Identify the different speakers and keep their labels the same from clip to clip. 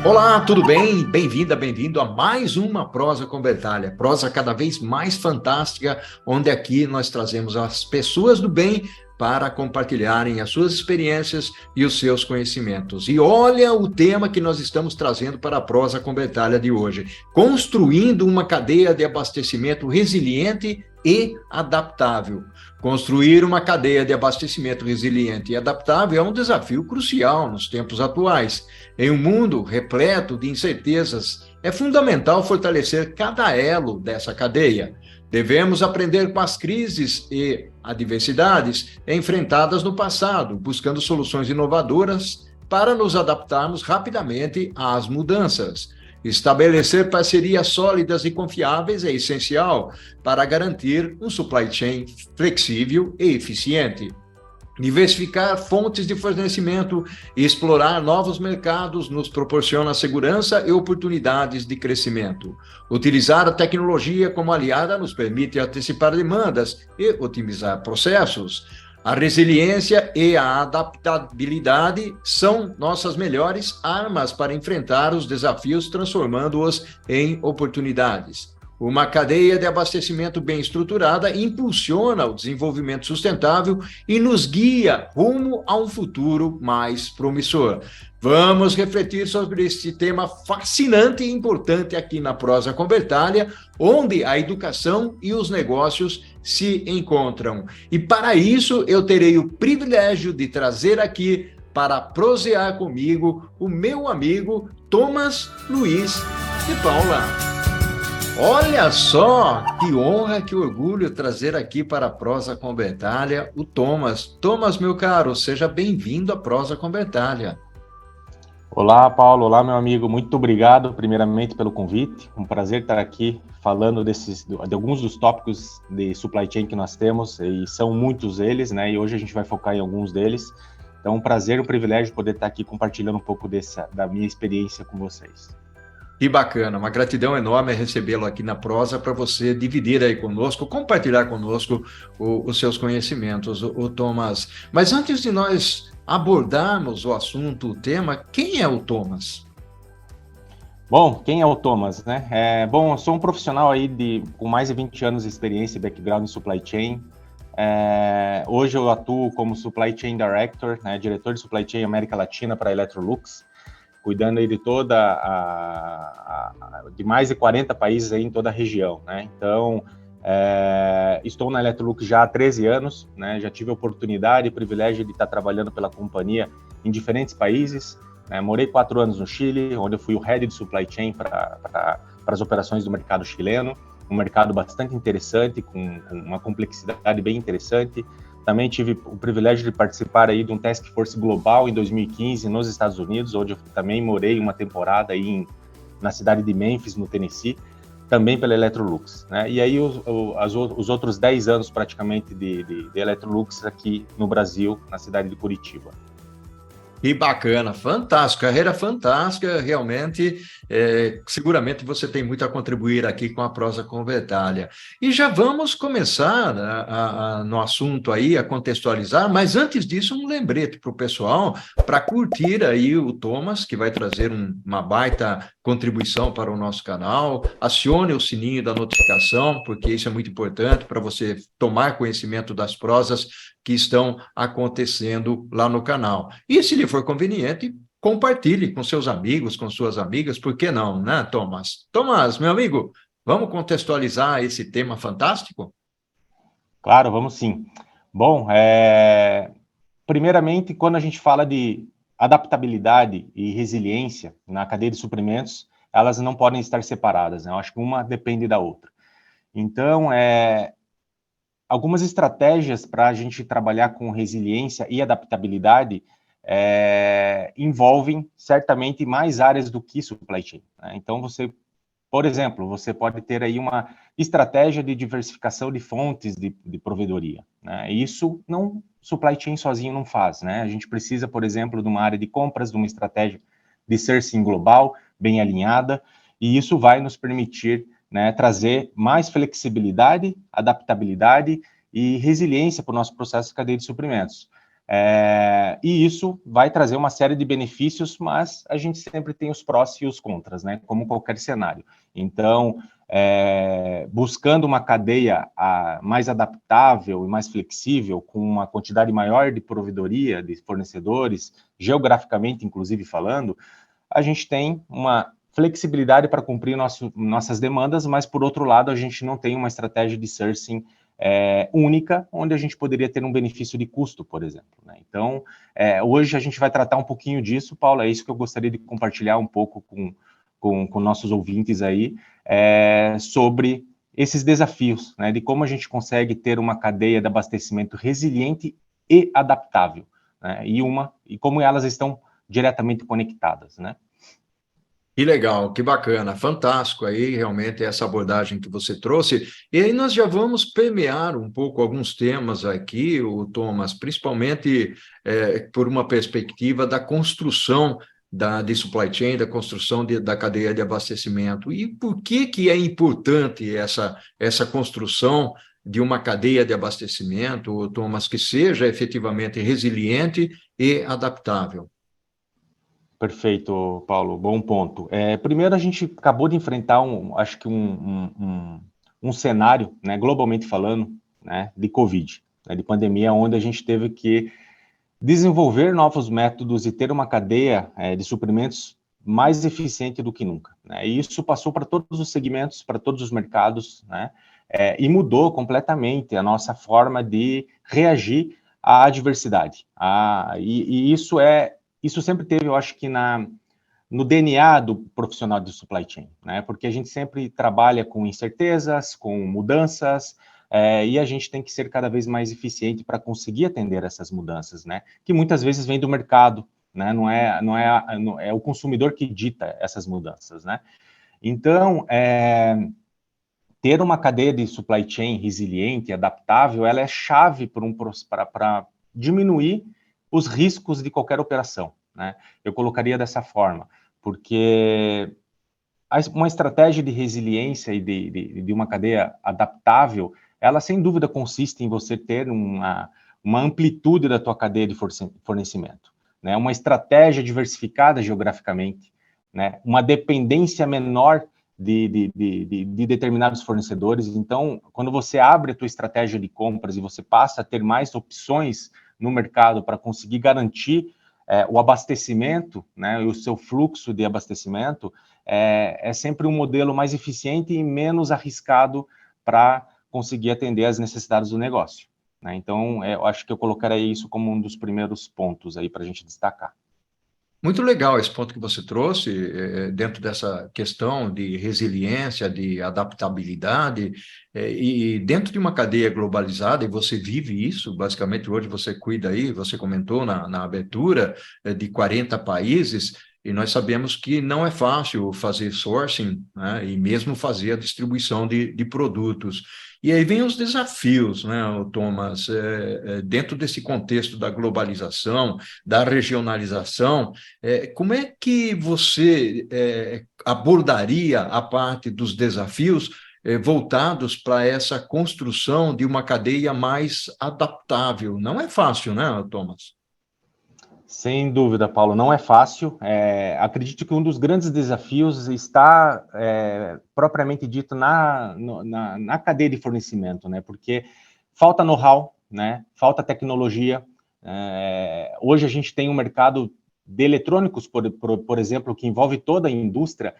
Speaker 1: Olá, tudo bem? Bem-vinda, bem-vindo a mais uma Prosa com Bertalha. Prosa cada vez mais fantástica, onde aqui nós trazemos as pessoas do bem para compartilharem as suas experiências e os seus conhecimentos. E olha o tema que nós estamos trazendo para a Prosa com Bertalha de hoje: construindo uma cadeia de abastecimento resiliente e adaptável. Construir uma cadeia de abastecimento resiliente e adaptável é um desafio crucial nos tempos atuais. Em um mundo repleto de incertezas, é fundamental fortalecer cada elo dessa cadeia. Devemos aprender com as crises e adversidades enfrentadas no passado, buscando soluções inovadoras para nos adaptarmos rapidamente às mudanças. Estabelecer parcerias sólidas e confiáveis é essencial para garantir um supply chain flexível e eficiente. Diversificar fontes de fornecimento e explorar novos mercados nos proporciona segurança e oportunidades de crescimento. Utilizar a tecnologia como aliada nos permite antecipar demandas e otimizar processos. A resiliência e a adaptabilidade são nossas melhores armas para enfrentar os desafios, transformando-os em oportunidades. Uma cadeia de abastecimento bem estruturada impulsiona o desenvolvimento sustentável e nos guia rumo a um futuro mais promissor. Vamos refletir sobre este tema fascinante e importante aqui na Prosa com Bertalha, onde a educação e os negócios se encontram. E para isso eu terei o privilégio de trazer aqui para prosear comigo o meu amigo Thomas Luiz de Paula. Olha só, que honra, que orgulho trazer aqui para a Prosa com Bertalha o Thomas. Thomas, meu caro, seja bem-vindo à Prosa com Bertalha.
Speaker 2: Olá, Paulo. Olá, meu amigo. Muito obrigado, primeiramente, pelo convite. Um prazer estar aqui falando de alguns dos tópicos de supply chain que nós temos, e são muitos eles, né? E hoje a gente vai focar em alguns deles. Então, um prazer, um privilégio poder estar aqui compartilhando um pouco da minha experiência com vocês.
Speaker 1: Que bacana, uma gratidão enorme recebê-lo aqui na Prosa para você dividir aí conosco, compartilhar conosco os seus conhecimentos, o Thomas. Mas antes de nós abordarmos o assunto, o tema, quem é o Thomas?
Speaker 2: Bom, quem é o Thomas, né? Bom, eu sou um profissional aí com mais de 20 anos de experiência e background em supply chain. Hoje eu atuo como Supply Chain Director, né, diretor de Supply Chain América Latina para a Electrolux, cuidando aí de de mais de 40 países aí em toda a região, né? Então, estou na Electrolux já há 13 anos, né? Já tive a oportunidade e privilégio de estar trabalhando pela companhia em diferentes países, né? Morei 4 anos no Chile, onde eu fui o head de supply chain para as operações do mercado chileno, um mercado bastante interessante, com uma complexidade bem interessante. Também tive o privilégio de participar aí de um Task Force global em 2015 nos Estados Unidos, onde eu também morei uma temporada aí na cidade de Memphis, no Tennessee, também pela Electrolux, né? E aí os outros 10 anos praticamente de Electrolux aqui no Brasil, na cidade de Curitiba.
Speaker 1: Que bacana, fantástico, carreira fantástica, realmente. Seguramente você tem muito a contribuir aqui com a Prosa com Bertalha. E já vamos começar no assunto aí, a contextualizar, mas antes disso, um lembrete para o pessoal, para curtir aí o Thomas, que vai trazer uma baita contribuição para o nosso canal. Acione o sininho da notificação, porque isso é muito importante para você tomar conhecimento das prosas que estão acontecendo lá no canal. E se lhe for conveniente, compartilhe com seus amigos, com suas amigas, por que não, né, Thomas? Thomas, meu amigo, vamos contextualizar esse tema fantástico?
Speaker 2: Claro, vamos sim. Bom, primeiramente, quando a gente fala de adaptabilidade e resiliência na cadeia de suprimentos, elas não podem estar separadas, né? Eu acho que uma depende da outra. Então, algumas estratégias para a gente trabalhar com resiliência e adaptabilidade envolvem certamente mais áreas do que supply chain, né? Então, por exemplo, você pode ter aí uma estratégia de diversificação de fontes de provedoria, né? Isso supply chain sozinho não faz, né? A gente precisa, por exemplo, de uma área de compras, de uma estratégia de sourcing global bem alinhada, e isso vai nos permitir, né, trazer mais flexibilidade, adaptabilidade e resiliência para o nosso processo de cadeia de suprimentos. E isso vai trazer uma série de benefícios, mas a gente sempre tem os prós e os contras, né? Como qualquer cenário. Então, buscando uma cadeia mais adaptável e mais flexível, com uma quantidade maior de provedoria, de fornecedores, geograficamente, inclusive falando, a gente tem uma flexibilidade para cumprir nossas demandas, mas, por outro lado, a gente não tem uma estratégia de sourcing única, onde a gente poderia ter um benefício de custo, por exemplo, né? Então, hoje a gente vai tratar um pouquinho disso, Paulo, é isso que eu gostaria de compartilhar um pouco com nossos ouvintes aí, sobre esses desafios, né, de como a gente consegue ter uma cadeia de abastecimento resiliente e adaptável, né, e como elas estão diretamente conectadas, né?
Speaker 1: Que legal, que bacana, fantástico aí, realmente, essa abordagem que você trouxe. E aí nós já vamos permear um pouco alguns temas aqui, o Thomas, principalmente por uma perspectiva da construção de supply chain, da construção da cadeia de abastecimento. E por que é importante essa construção de uma cadeia de abastecimento, Thomas, que seja efetivamente resiliente e adaptável?
Speaker 2: Perfeito, Paulo, bom ponto. Primeiro, a gente acabou de enfrentar, acho que um cenário, né, globalmente falando, né, de Covid, né, de pandemia, onde a gente teve que desenvolver novos métodos e ter uma cadeia de suprimentos mais eficiente do que nunca, né? E isso passou para todos os segmentos, para todos os mercados, né? E mudou completamente a nossa forma de reagir à adversidade. E isso sempre teve, eu acho que no DNA do profissional de supply chain, né? Porque a gente sempre trabalha com incertezas, com mudanças, e a gente tem que ser cada vez mais eficiente para conseguir atender essas mudanças, né? Que muitas vezes vem do mercado, né? Não é o consumidor que dita essas mudanças, né? Então, ter uma cadeia de supply chain resiliente, adaptável, ela é chave para diminuir os riscos de qualquer operação, né? Eu colocaria dessa forma, porque uma estratégia de resiliência e de uma cadeia adaptável, ela sem dúvida consiste em você ter uma amplitude da tua cadeia de fornecimento, né? Uma estratégia diversificada geograficamente, né? Uma dependência menor de determinados fornecedores. Então, quando você abre a tua estratégia de compras e você passa a ter mais opções no mercado para conseguir garantir o abastecimento, né, o seu fluxo de abastecimento, é sempre um modelo mais eficiente e menos arriscado para conseguir atender às necessidades do negócio, né? Então, eu acho que eu colocaria isso como um dos primeiros pontos aí para a gente destacar.
Speaker 1: Muito legal esse ponto que você trouxe, dentro dessa questão de resiliência, de adaptabilidade, e dentro de uma cadeia globalizada, e você vive isso, basicamente hoje você cuida aí, você comentou na abertura, de 40 países, e nós sabemos que não é fácil fazer sourcing, né, e mesmo fazer a distribuição de produtos. E aí vem os desafios, né, Thomas, dentro desse contexto da globalização, da regionalização. Como é que você abordaria a parte dos desafios voltados para essa construção de uma cadeia mais adaptável? Não é fácil, né, Thomas?
Speaker 2: Sem dúvida, Paulo, não é fácil. Acredito que um dos grandes desafios está propriamente dito na cadeia de fornecimento, né? Porque falta know-how, né? Falta tecnologia. Hoje a gente tem um mercado de eletrônicos, por exemplo, que envolve toda a indústria,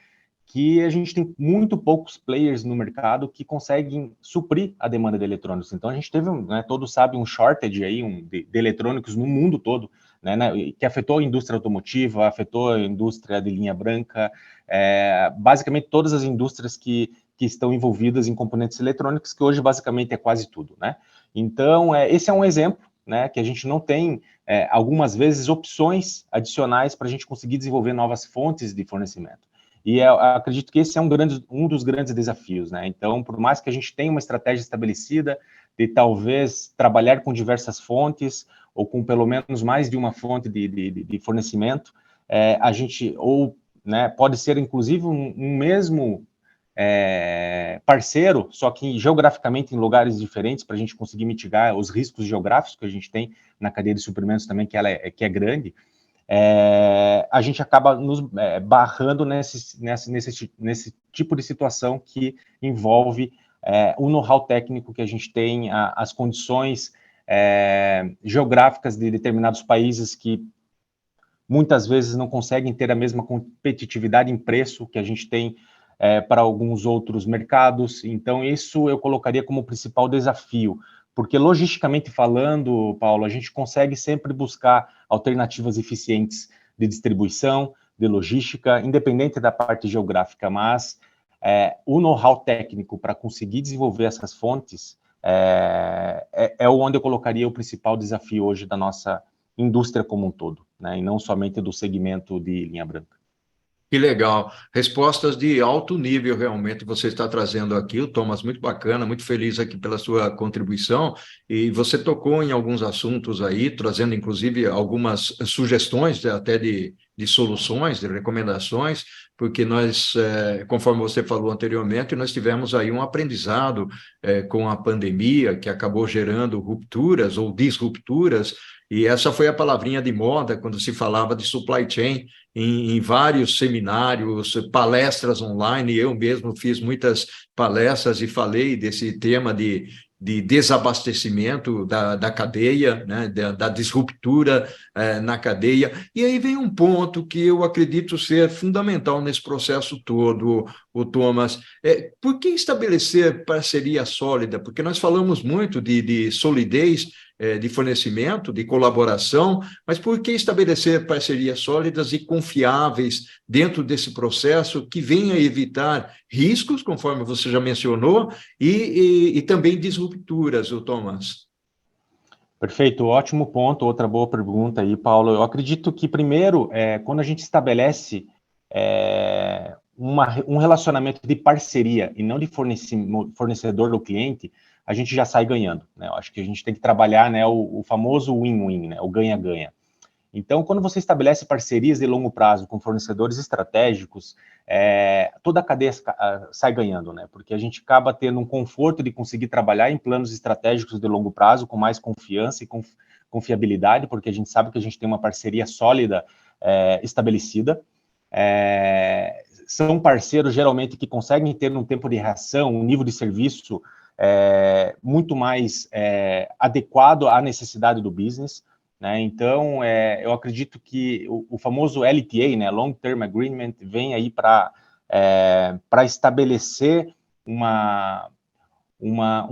Speaker 2: que a gente tem muito poucos players no mercado que conseguem suprir a demanda de eletrônicos. Então a gente teve, né, todos sabem, um shortage aí de eletrônicos no mundo todo, né, que afetou a indústria automotiva, afetou a indústria de linha branca, basicamente todas as indústrias que estão envolvidas em componentes eletrônicos, que hoje basicamente é quase tudo, né? Então, esse é um exemplo, né, que a gente não tem, algumas vezes, opções adicionais para a gente conseguir desenvolver novas fontes de fornecimento. E eu acredito que esse é um dos grandes desafios, né? Então, por mais que a gente tenha uma estratégia estabelecida de talvez trabalhar com diversas fontes, ou com pelo menos mais de uma fonte de fornecimento, a gente, ou, né, pode ser inclusive um mesmo parceiro, só que geograficamente em lugares diferentes, para a gente conseguir mitigar os riscos geográficos que a gente tem na cadeia de suprimentos também, que é grande, a gente acaba nos barrando nesse tipo de situação que envolve o know-how técnico que a gente tem, as condições geográficas de determinados países que muitas vezes não conseguem ter a mesma competitividade em preço que a gente tem para alguns outros mercados. Então, isso eu colocaria como principal desafio, porque logisticamente falando, Paulo, a gente consegue sempre buscar alternativas eficientes de distribuição, de logística, independente da parte geográfica, mas o know-how técnico para conseguir desenvolver essas fontes onde eu colocaria o principal desafio hoje da nossa indústria como um todo, né, e não somente do segmento de linha branca.
Speaker 1: Que legal. Respostas de alto nível, realmente, você está trazendo aqui, o Thomas, muito bacana, muito feliz aqui pela sua contribuição, e você tocou em alguns assuntos aí, trazendo, inclusive, algumas sugestões, até de soluções, de recomendações, porque nós, conforme você falou anteriormente, nós tivemos aí um aprendizado com a pandemia, que acabou gerando rupturas ou disrupturas, e essa foi a palavrinha de moda quando se falava de supply chain, em vários seminários, palestras online. Eu mesmo fiz muitas palestras e falei desse tema de desabastecimento da cadeia, né, da disruptura na cadeia. E aí vem um ponto que eu acredito ser fundamental nesse processo todo, o Thomas. Por que estabelecer parceria sólida? Porque nós falamos muito de solidez, de fornecimento, de colaboração, mas por que estabelecer parcerias sólidas e confiáveis dentro desse processo que venha evitar riscos, conforme você já mencionou, e também disrupturas, o Thomas?
Speaker 2: Perfeito, ótimo ponto, outra boa pergunta aí, Paulo. Eu acredito que, primeiro, quando a gente estabelece um relacionamento de parceria e não de fornecedor do cliente, a gente já sai ganhando, né? Eu acho que a gente tem que trabalhar, né, o famoso win-win, né, o ganha-ganha. Então, quando você estabelece parcerias de longo prazo com fornecedores estratégicos, toda a cadeia sai ganhando, né? Porque a gente acaba tendo um conforto de conseguir trabalhar em planos estratégicos de longo prazo com mais confiança e confiabilidade, porque a gente sabe que a gente tem uma parceria sólida estabelecida. São parceiros, geralmente, que conseguem ter um tempo de reação, um nível de serviço muito mais adequado à necessidade do business, né? Então, eu acredito que o famoso LTA, né, Long Term Agreement, vem aí para estabelecer um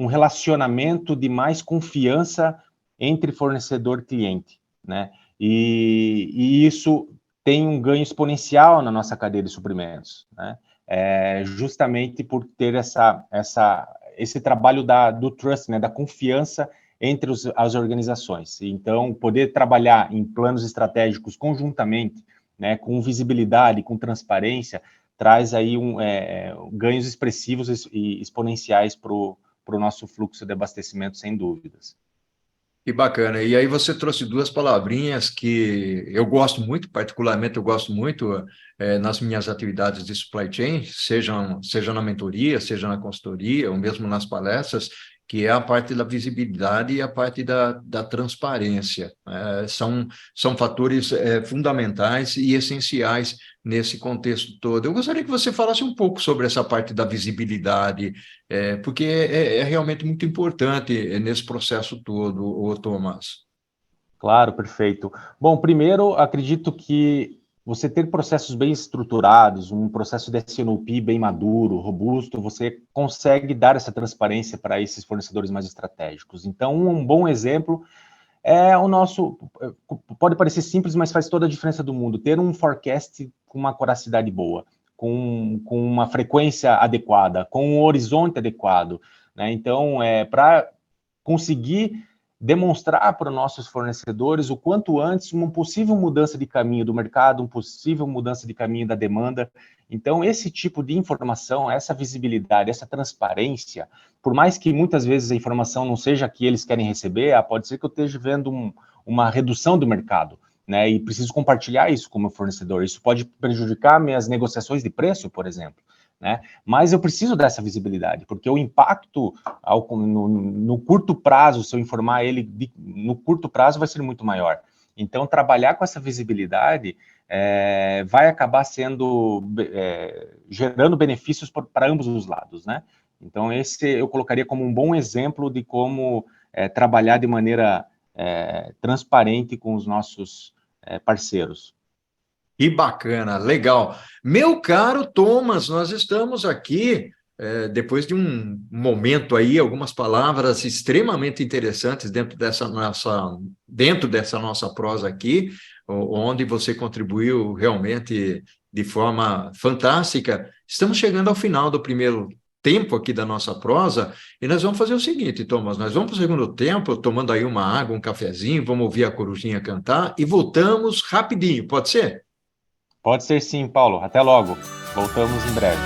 Speaker 2: relacionamento de mais confiança entre fornecedor e cliente, né? E isso tem um ganho exponencial na nossa cadeia de suprimentos, né? Justamente por ter esse trabalho do trust, né, da confiança entre as organizações. Então, poder trabalhar em planos estratégicos conjuntamente, né, com visibilidade, com transparência, traz aí ganhos expressivos e exponenciais para o nosso fluxo de abastecimento, sem dúvidas.
Speaker 1: Que bacana. E aí você trouxe duas palavrinhas que eu gosto muito, particularmente eu gosto muito nas minhas atividades de supply chain, seja na mentoria, seja na consultoria, ou mesmo nas palestras, que é a parte da visibilidade e a parte da transparência. São fatores fundamentais e essenciais nesse contexto todo. Eu gostaria que você falasse um pouco sobre essa parte da visibilidade, porque é realmente muito importante nesse processo todo, o Thomas.
Speaker 2: Claro, perfeito. Bom, primeiro, acredito que você ter processos bem estruturados, um processo de S&OP bem maduro, robusto, você consegue dar essa transparência para esses fornecedores mais estratégicos. Então, um bom exemplo é o nosso, pode parecer simples, mas faz toda a diferença do mundo, ter um forecast com uma coracidade boa, com uma frequência adequada, com um horizonte adequado, né? Então, para conseguir demonstrar para os nossos fornecedores o quanto antes uma possível mudança de caminho do mercado, uma possível mudança de caminho da demanda. Então, esse tipo de informação, essa visibilidade, essa transparência, por mais que muitas vezes a informação não seja a que eles querem receber, pode ser que eu esteja vendo uma redução do mercado, né? E preciso compartilhar isso com o meu fornecedor. Isso pode prejudicar minhas negociações de preço, por exemplo, né? Mas eu preciso dessa visibilidade, porque o impacto no curto prazo, se eu informar ele no curto prazo, vai ser muito maior. Então, trabalhar com essa visibilidade vai acabar gerando benefícios para ambos os lados, né? Então, esse eu colocaria como um bom exemplo de como trabalhar de maneira transparente com os nossos parceiros.
Speaker 1: Que bacana, legal. Meu caro Thomas, nós estamos aqui, depois de um momento aí, algumas palavras extremamente interessantes dentro dessa nossa prosa aqui, onde você contribuiu realmente de forma fantástica. Estamos chegando ao final do primeiro tempo aqui da nossa prosa, e nós vamos fazer o seguinte, Thomas, nós vamos para o segundo tempo, tomando aí uma água, um cafezinho, vamos ouvir a corujinha cantar e voltamos rapidinho, pode ser?
Speaker 2: Pode ser sim, Paulo. Até logo. Voltamos em breve.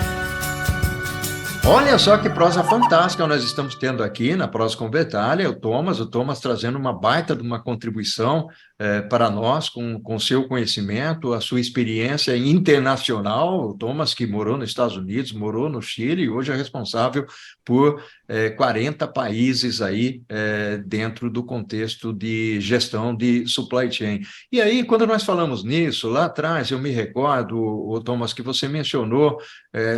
Speaker 1: Olha só que prosa fantástica nós estamos tendo aqui na Prosa com Bertalha, o Thomas trazendo uma baita de uma contribuição para nós, com seu conhecimento, a sua experiência internacional, o Thomas que morou nos Estados Unidos, morou no Chile e hoje é responsável por 40 países aí dentro do contexto de gestão de supply chain. E aí, quando nós falamos nisso, lá atrás, eu me recordo, o Thomas, que você mencionou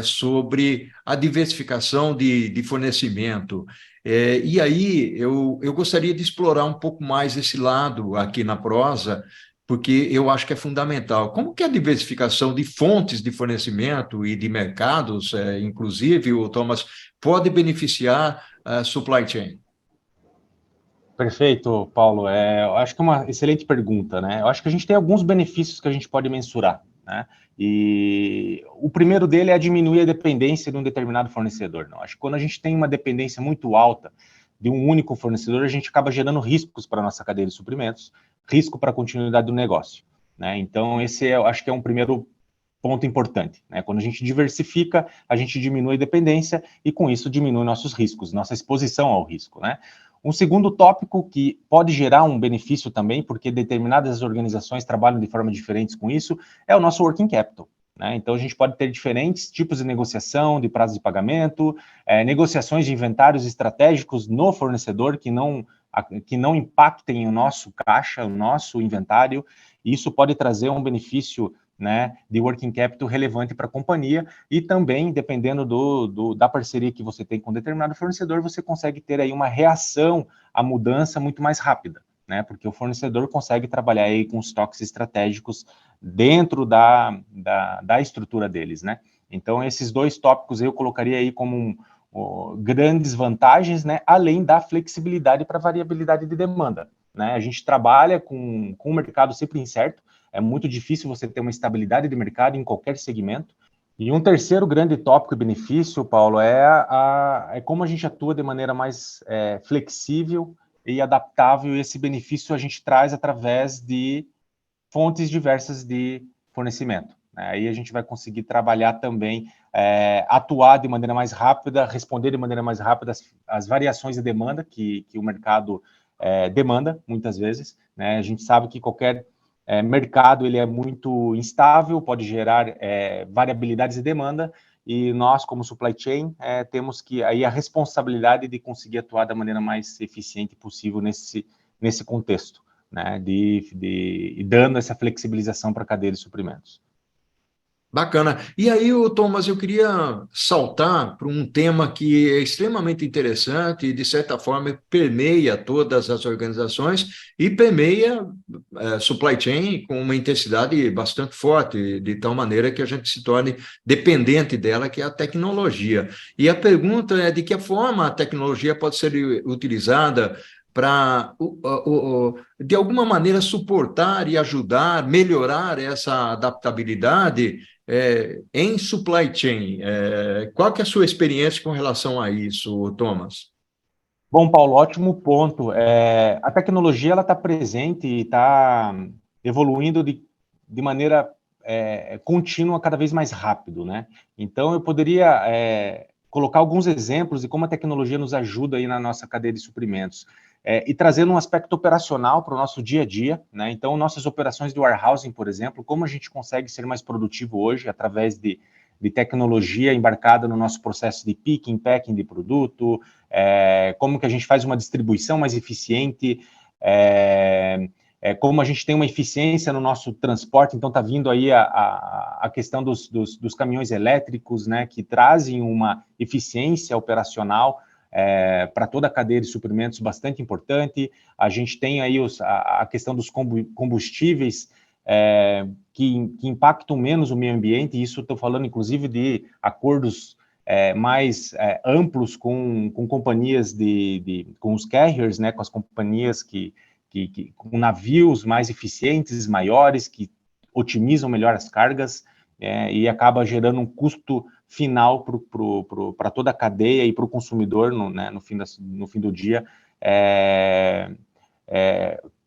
Speaker 1: sobre a diversificação de fornecimento. E aí eu gostaria de explorar um pouco mais esse lado aqui na prosa, porque eu acho que é fundamental. Como que a diversificação de fontes de fornecimento e de mercados, inclusive, o Thomas, pode beneficiar a supply chain?
Speaker 2: Perfeito, Paulo. Eu acho que é uma excelente pergunta, né? Eu acho que a gente tem alguns benefícios que a gente pode mensurar, né? E o primeiro dele é diminuir a dependência de um determinado fornecedor. Não? Acho que quando a gente tem uma dependência muito alta de um único fornecedor, a gente acaba gerando riscos para a nossa cadeia de suprimentos, risco para a continuidade do negócio, né? Então, esse eu acho que é um primeiro ponto importante, né? Quando a gente diversifica, a gente diminui a dependência e, com isso, diminui nossos riscos, nossa exposição ao risco, né? Um segundo tópico que pode gerar um benefício também, porque determinadas organizações trabalham de forma diferentes com isso, é o nosso working capital, né? Então, a gente pode ter diferentes tipos de negociação, de prazo de pagamento, negociações de inventários estratégicos no fornecedor que não impactem o nosso caixa, o nosso inventário. Isso pode trazer um benefício, né, de working capital relevante para a companhia, e também, dependendo da parceria que você tem com determinado fornecedor, você consegue ter aí uma reação à mudança muito mais rápida, né, porque o fornecedor consegue trabalhar aí com estoques estratégicos dentro da estrutura deles, né. Então, esses dois tópicos eu colocaria aí como grandes vantagens, né, além da flexibilidade para variabilidade de demanda, né. A gente trabalha com um mercado sempre incerto. É muito difícil você ter uma estabilidade de mercado em qualquer segmento. E um terceiro grande tópico e benefício, Paulo, é como a gente atua de maneira mais flexível e adaptável. E esse benefício a gente traz através de fontes diversas de fornecimento, né? Aí a gente vai conseguir trabalhar também, atuar de maneira mais rápida, responder de maneira mais rápida as variações de demanda que o mercado demanda, muitas vezes, né? A gente sabe que qualquer mercado ele é muito instável, pode gerar variabilidades de demanda, e nós, como supply chain, temos que aí a responsabilidade de conseguir atuar da maneira mais eficiente possível nesse contexto, né, dando essa flexibilização para a cadeia de suprimentos.
Speaker 1: Bacana. E aí, Thomas, eu queria saltar para um tema que é extremamente interessante e, de certa forma, permeia todas as organizações e permeia supply chain com uma intensidade bastante forte, de tal maneira que a gente se torne dependente dela, que é a tecnologia. E a pergunta é de que forma a tecnologia pode ser utilizada para, de alguma maneira, suportar e ajudar, melhorar essa adaptabilidade em supply chain. Qual que é a sua experiência com relação a isso, Thomas?
Speaker 2: Bom, Paulo, ótimo ponto. A tecnologia ela está presente e está evoluindo de maneira contínua, cada vez mais rápido, né? Então, eu poderia colocar alguns exemplos de como a tecnologia nos ajuda aí na nossa cadeia de suprimentos. E trazendo um aspecto operacional para o nosso dia a dia, né? Então, nossas operações de warehousing, por exemplo, como a gente consegue ser mais produtivo hoje através de de tecnologia embarcada no nosso processo de picking, packing de produto, como que a gente faz uma distribuição mais eficiente, como a gente tem uma eficiência no nosso transporte. Então está vindo aí a questão dos caminhões elétricos, né, que trazem uma eficiência operacional para toda a cadeia de suprimentos bastante importante. A gente tem aí a questão dos combustíveis que impactam menos o meio ambiente, e isso estou falando inclusive de acordos mais amplos com companhias com os carriers, né, com as companhias com navios mais eficientes, maiores, que otimizam melhor as cargas, e acaba gerando um custo final para toda a cadeia e para o consumidor no fim do dia,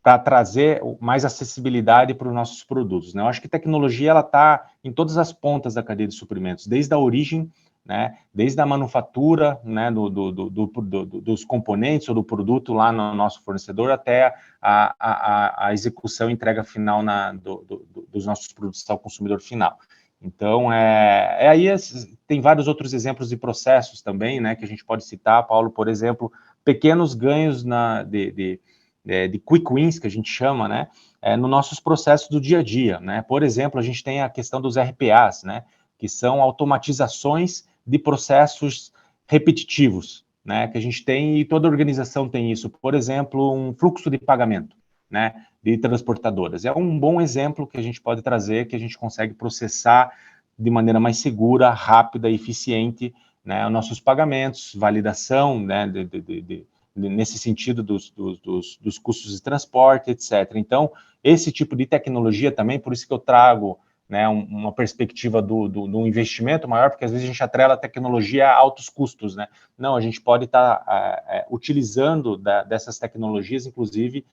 Speaker 2: para trazer mais acessibilidade para os nossos produtos, né? Eu acho que tecnologia ela está em todas as pontas da cadeia de suprimentos, desde a origem, né, desde a manufatura, né, dos componentes ou do produto lá no nosso fornecedor, até a execução e entrega final dos nossos produtos ao consumidor final. Então, aí tem vários outros exemplos de processos também, né, que a gente pode citar, Paulo, por exemplo, pequenos ganhos de quick wins, que a gente chama, né, nos nossos processos do dia a dia, né. Por exemplo, a gente tem a questão dos RPAs, né, que são automatizações de processos repetitivos, né, que a gente tem, e toda organização tem isso. Por exemplo, um fluxo de pagamento, né, de transportadoras. É um bom exemplo que a gente pode trazer, que a gente consegue processar de maneira mais segura, rápida e eficiente, né, os nossos pagamentos, validação, né, nesse sentido dos custos de transporte, etc. Então, esse tipo de tecnologia também, por isso que eu trago, né, uma perspectiva do investimento maior, porque às vezes a gente atrela a tecnologia a altos custos, né? Não, a gente pode estar utilizando dessas tecnologias, inclusive,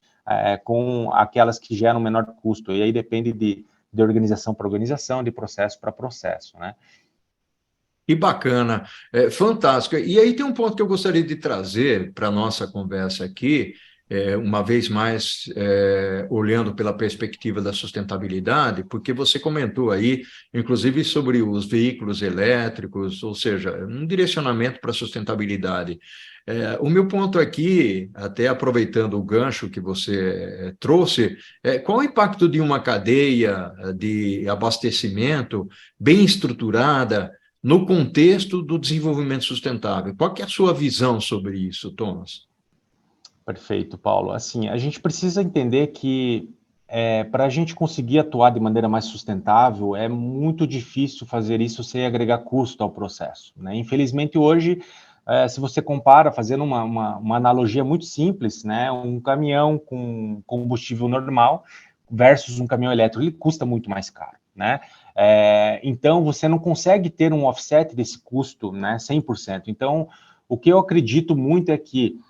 Speaker 2: com aquelas que geram menor custo, e aí depende de organização para organização, de processo para processo, né?
Speaker 1: Que bacana, fantástico. E aí tem um ponto que eu gostaria de trazer para a nossa conversa aqui, uma vez mais olhando pela perspectiva da sustentabilidade, porque você comentou aí, inclusive, sobre os veículos elétricos, ou seja, um direcionamento para a sustentabilidade. O meu ponto aqui, até aproveitando o gancho que você trouxe, qual o impacto de uma cadeia de abastecimento bem estruturada no contexto do desenvolvimento sustentável? Qual que é a sua visão sobre isso, Thomas?
Speaker 2: Perfeito, Paulo. Assim, a gente precisa entender que para a gente conseguir atuar de maneira mais sustentável, é muito difícil fazer isso sem agregar custo ao processo, né? Infelizmente, hoje, se você compara, fazendo uma analogia muito simples, né, um caminhão com combustível normal versus um caminhão elétrico, ele custa muito mais caro, né? Então, você não consegue ter um offset desse custo, né, 100%. Então, o que eu acredito muito é que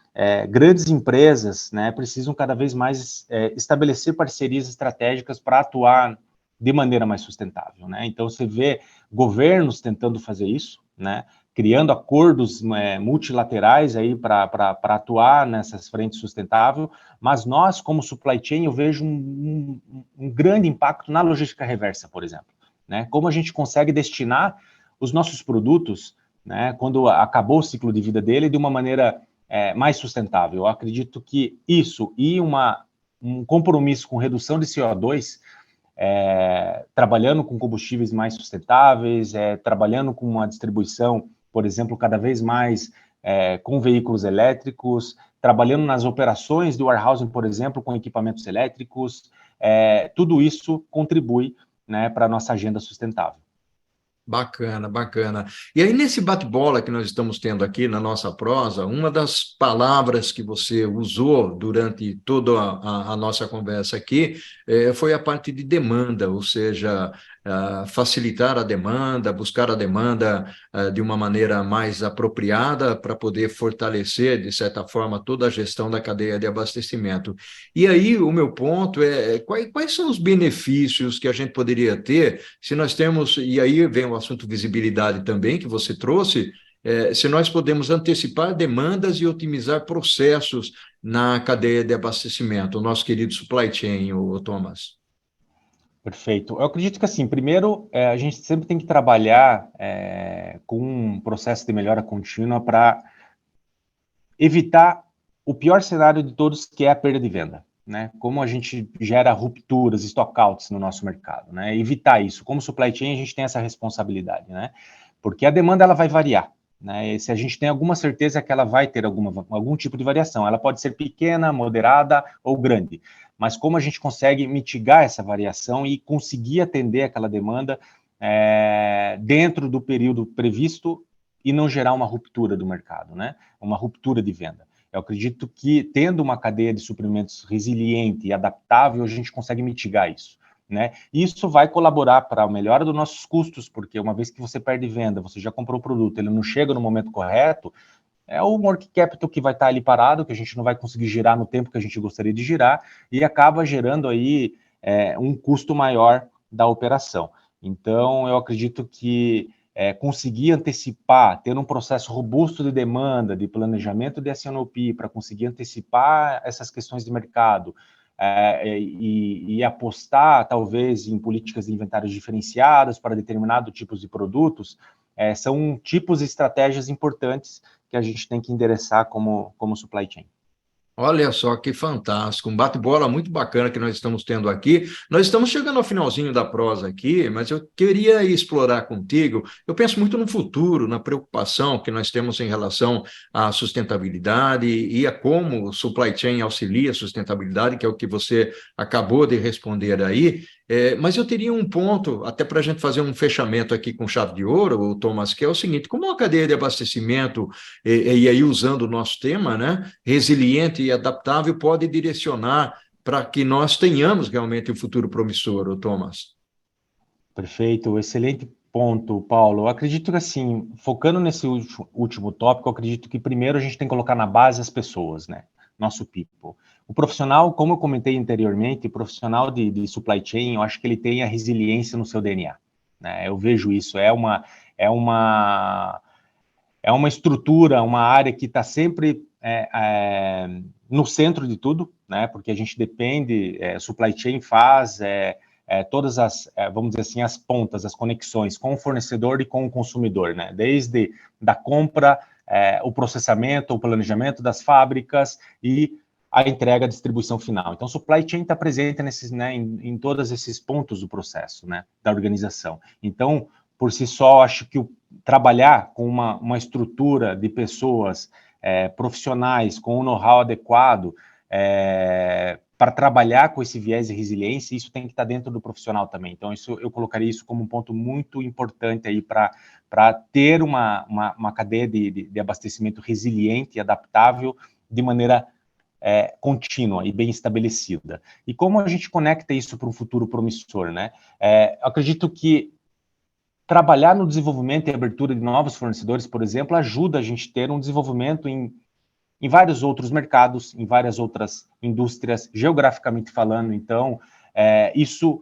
Speaker 2: grandes empresas, né, precisam cada vez mais estabelecer parcerias estratégicas para atuar de maneira mais sustentável, né? Então, você vê governos tentando fazer isso, né, criando acordos multilaterais aí para atuar nessas frentes sustentáveis, mas nós, como supply chain, eu vejo um grande impacto na logística reversa, por exemplo, né? Como a gente consegue destinar os nossos produtos, né, quando acabou o ciclo de vida dele, de uma maneira mais sustentável. Eu acredito que isso e um compromisso com redução de CO2, trabalhando com combustíveis mais sustentáveis, trabalhando com uma distribuição, por exemplo, cada vez mais com veículos elétricos, trabalhando nas operações de warehousing, por exemplo, com equipamentos elétricos, tudo isso contribui, né, para a nossa agenda sustentável.
Speaker 1: Bacana, bacana. E aí, nesse bate-bola que nós estamos tendo aqui na nossa prosa, uma das palavras que você usou durante toda a nossa conversa aqui foi a parte de demanda, ou seja, facilitar a demanda, buscar a demanda de uma maneira mais apropriada para poder fortalecer, de certa forma, toda a gestão da cadeia de abastecimento. E aí, o meu ponto quais são os benefícios que a gente poderia ter se nós temos, e aí vem o assunto visibilidade também, que você trouxe, se nós podemos antecipar demandas e otimizar processos na cadeia de abastecimento, o nosso querido supply chain, o Thomas.
Speaker 2: Perfeito. Eu acredito que, assim, primeiro, a gente sempre tem que trabalhar com um processo de melhora contínua para evitar o pior cenário de todos, que é a perda de venda, né? Como a gente gera rupturas, stockouts no nosso mercado, né? Evitar isso. Como supply chain, a gente tem essa responsabilidade, né? Porque a demanda, ela vai variar, né? E se a gente tem alguma certeza que ela vai ter algum tipo de variação, ela pode ser pequena, moderada ou grande, mas como a gente consegue mitigar essa variação e conseguir atender aquela demanda dentro do período previsto e não gerar uma ruptura do mercado, né? Uma ruptura de venda. Eu acredito que, tendo uma cadeia de suprimentos resiliente e adaptável, a gente consegue mitigar isso, né? Isso vai colaborar para a melhora dos nossos custos, porque uma vez que você perde venda, você já comprou o produto, ele não chega no momento correto, é o working capital que vai estar ali parado, que a gente não vai conseguir girar no tempo que a gente gostaria de girar, e acaba gerando aí um custo maior da operação. Então, eu acredito que conseguir antecipar, ter um processo robusto de demanda, de planejamento de S&OP, para conseguir antecipar essas questões de mercado, e apostar, talvez, em políticas de inventários diferenciadas para determinados tipos de produtos, são tipos de estratégias importantes que a gente tem que endereçar como supply chain.
Speaker 1: Olha só que fantástico, um bate-bola muito bacana que nós estamos tendo aqui. Nós estamos chegando ao finalzinho da prosa aqui, mas eu queria explorar contigo. Eu penso muito no futuro, na preocupação que nós temos em relação à sustentabilidade e a como o supply chain auxilia a sustentabilidade, que é o que você acabou de responder aí. Mas eu teria um ponto, até para a gente fazer um fechamento aqui com chave de ouro, Thomas, que é o seguinte: como uma cadeia de abastecimento, e aí usando o nosso tema, né, resiliente e adaptável, pode direcionar para que nós tenhamos realmente um futuro promissor, Thomas?
Speaker 2: Perfeito, excelente ponto, Paulo. Eu acredito que, assim, focando nesse último tópico, eu acredito que primeiro a gente tem que colocar na base as pessoas, né? Nosso people. O profissional, como eu comentei anteriormente, o profissional de supply chain, eu acho que ele tem a resiliência no seu DNA, né? Eu vejo isso, é uma, é uma estrutura, uma área que está sempre no centro de tudo, né? Porque a gente depende, supply chain faz todas as, vamos dizer assim, as pontas, as conexões com o fornecedor e com o consumidor, né? Desde da compra, o processamento, o planejamento das fábricas e a entrega, a distribuição final. Então, supply chain está presente nesses, né, em todos esses pontos do processo, né, da organização. Então, por si só, acho que trabalhar com uma estrutura de pessoas profissionais, com um know-how adequado, para trabalhar com esse viés de resiliência, isso tem que estar dentro do profissional também. Então, isso, eu colocaria isso como um ponto muito importante aí para ter uma cadeia de abastecimento resiliente e adaptável de maneira contínua e bem estabelecida. E como a gente conecta isso para um futuro promissor, né? Acredito que trabalhar no desenvolvimento e abertura de novos fornecedores, por exemplo, ajuda a gente a ter um desenvolvimento em vários outros mercados, em várias outras indústrias, geograficamente falando. Então, isso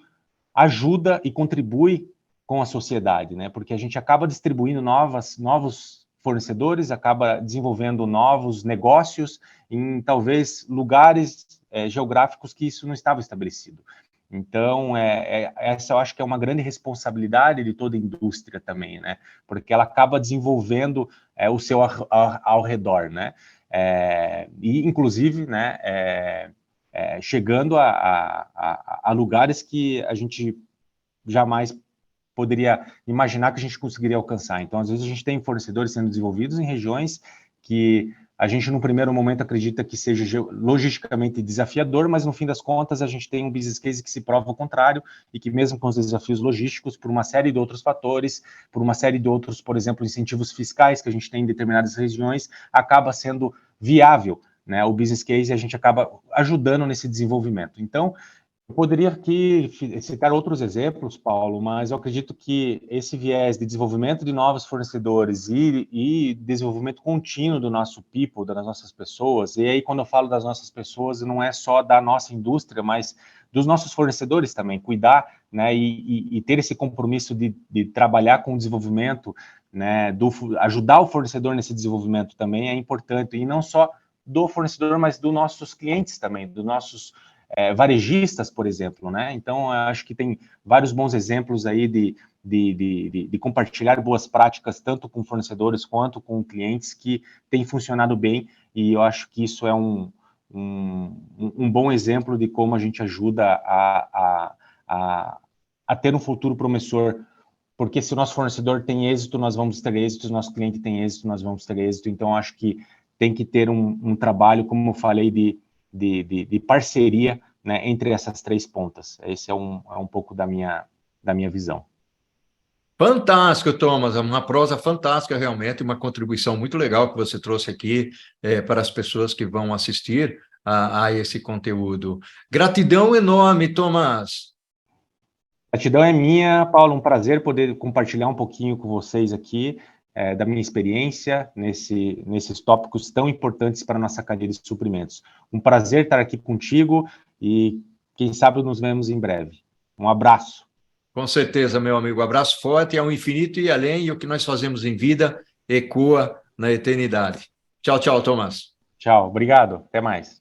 Speaker 2: ajuda e contribui com a sociedade, né? Porque a gente acaba distribuindo novos fornecedores, acaba desenvolvendo novos negócios em talvez lugares geográficos que isso não estava estabelecido. Então, essa eu acho que é uma grande responsabilidade de toda a indústria também, né? Porque ela acaba desenvolvendo o seu ao redor, né? E, inclusive, né, chegando a lugares que a gente jamais poderia imaginar que a gente conseguiria alcançar. Então, às vezes, a gente tem fornecedores sendo desenvolvidos em regiões que a gente, no primeiro momento, acredita que seja logisticamente desafiador, mas, no fim das contas, a gente tem um business case que se prova o contrário e que, mesmo com os desafios logísticos, por uma série de outros fatores, por uma série de outros, por exemplo, incentivos fiscais que a gente tem em determinadas regiões, acaba sendo viável, né, o business case, e a gente acaba ajudando nesse desenvolvimento. Então, eu poderia aqui citar outros exemplos, Paulo, mas eu acredito que esse viés de desenvolvimento de novos fornecedores e desenvolvimento contínuo do nosso people, das nossas pessoas, e aí quando eu falo das nossas pessoas, não é só da nossa indústria, mas dos nossos fornecedores também, cuidar, né, e ter esse compromisso de trabalhar com o desenvolvimento, né, ajudar o fornecedor nesse desenvolvimento também é importante, e não só do fornecedor, mas dos nossos clientes também, dos nossos varejistas, por exemplo, né? Então, eu acho que tem vários bons exemplos aí de compartilhar boas práticas, tanto com fornecedores quanto com clientes, que tem funcionado bem, e eu acho que isso é um bom exemplo de como a gente ajuda a ter um futuro promissor, porque se o nosso fornecedor tem êxito, nós vamos ter êxito, se o nosso cliente tem êxito, nós vamos ter êxito. Então, acho que tem que ter um trabalho, como eu falei, de parceria, né, entre essas três pontas. Esse é um pouco da minha visão.
Speaker 1: Fantástico, Thomas, uma prosa fantástica realmente, uma contribuição muito legal que você trouxe aqui para as pessoas que vão assistir a esse conteúdo. Gratidão enorme, Thomas.
Speaker 2: Gratidão é minha, Paulo, um prazer poder compartilhar um pouquinho com vocês aqui da minha experiência nesses tópicos tão importantes para a nossa cadeia de suprimentos. Um prazer estar aqui contigo e quem sabe nos vemos em breve. Um abraço.
Speaker 1: Com certeza, meu amigo. Abraço forte ao infinito e além, e o que nós fazemos em vida ecoa na eternidade. Tchau, tchau, Thomas.
Speaker 2: Tchau, obrigado, até mais.